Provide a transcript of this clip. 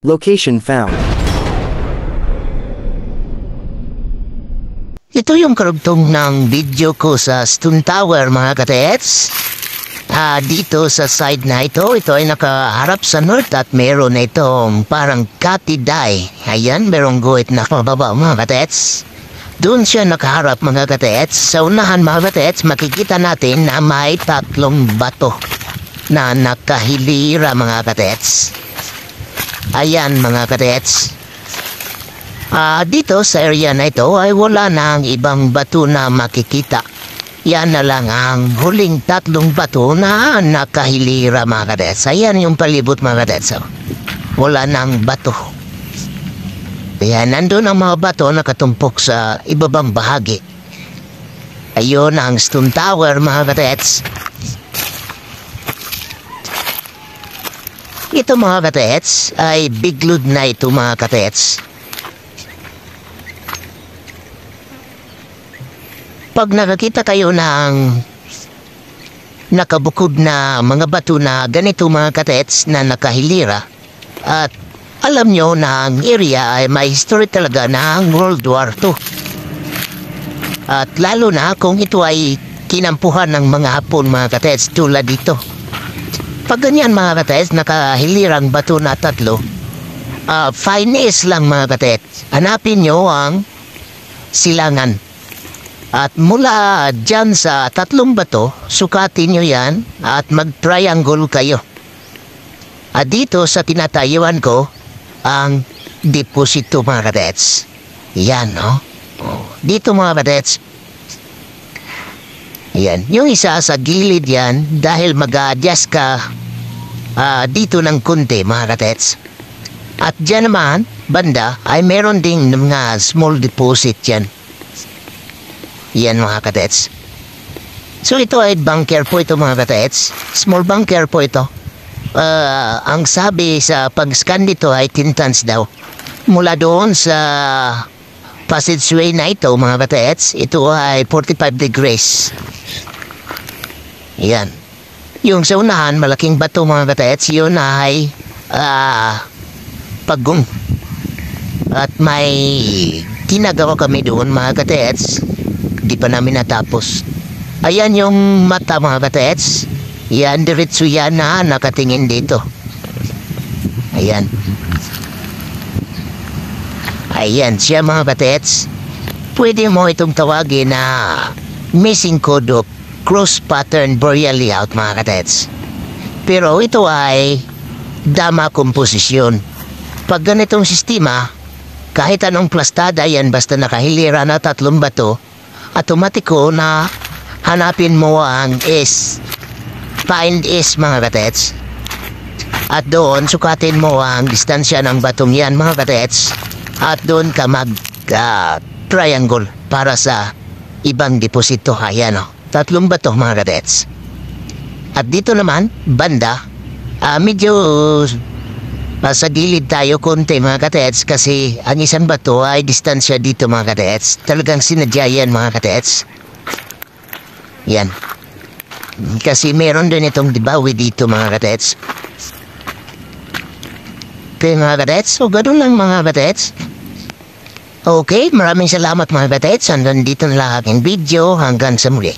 Location found. Ito yung karugtong ng video ko sa Stone Tower, mga katets. Dito sa side na ito ay nakaharap sa north at meron na itong parang katiday. Ayan, merong guhit na pababa, mga katets. Doon siya nakaharap, mga katets. Sa unahan, mga katets, makikita natin na may tatlong bato na nakahilira, mga katets. Ayan, mga katets. Dito sa area na ito ay wala na ang ibang bato na makikita. Yan na lang ang huling tatlong bato na nakahilira, mga katets. Ayan yung palibot, mga katets. Wala nang bato. Ayan, nandun ang mga bato nakatumpok sa ibabang bahagi. Ayun ang Stone Tower, mga katets. Ito, mga katets, ay biglod na ito, mga katets. Pag nakakita kayo ng nakabukod na mga bato na ganito, mga katets, na nakahilira, at alam nyo na ang area ay may history talaga ng World War II. At lalo na kung ito ay kinampuhan ng mga Hapon, mga katets, tulad dito. Pag ganyan, mga katets, nakahilirang bato na tatlo, finesse lang, mga katets. Hanapin nyo ang silangan. At mula dyan sa tatlong bato, sukatin nyo yan at mag-triangle kayo. At dito sa tinatayuan ko, ang deposito, mga katets. Yan, no? Dito, mga katets. Yan. Yung isa sa gilid yan, dahil mag-a-adjust ka dito ng kunti, mga katets. At dyan naman, banda, ay meron ding mga small deposit yan. Yan, mga katets. So ito ay bunker po ito, mga katets. Small bunker po ito. Ang sabi sa pag-scan dito ay 10 tons daw. Mula doon sa passageway na ito, mga katets, ito ay 45 degrees. Yan. Yung sa unahan, malaking bato, mga katets, yun ay pagong. At may tinagawa kami doon, mga katets. Di pa namin natapos. Ayan yung mata, mga katets. Yan, diretso yan na nakatingin dito. Ayan. Ayan siya, mga katets. Pwede mo itong tawagin na missing code of cross pattern boreal layout, mga katets. Pero ito ay dama komposisyon. Pag ganitong sistema, kahit anong plastada yan basta nakahilira na tatlong bato, automatiko na hanapin mo ang S. Find S, mga katets. At doon, sukatin mo ang distansya ng batong yan, mga katets. At doon ka mag-triangle para sa ibang deposito. Ayan, o. Tatlong bato, mga katets. At dito naman, banda, medyo sa gilid tayo konti, mga katets, kasi ang isang bato ay distansya dito, mga katets. Talagang sinadya yan, mga katets. Yan. Kasi meron din itong dibawi dito, mga katets. Okay, mga katets. So, ganoon lang, mga katets. Okay, maraming salamat, mga katets. Hanggang dito na lang aking video. Hanggang sa muli.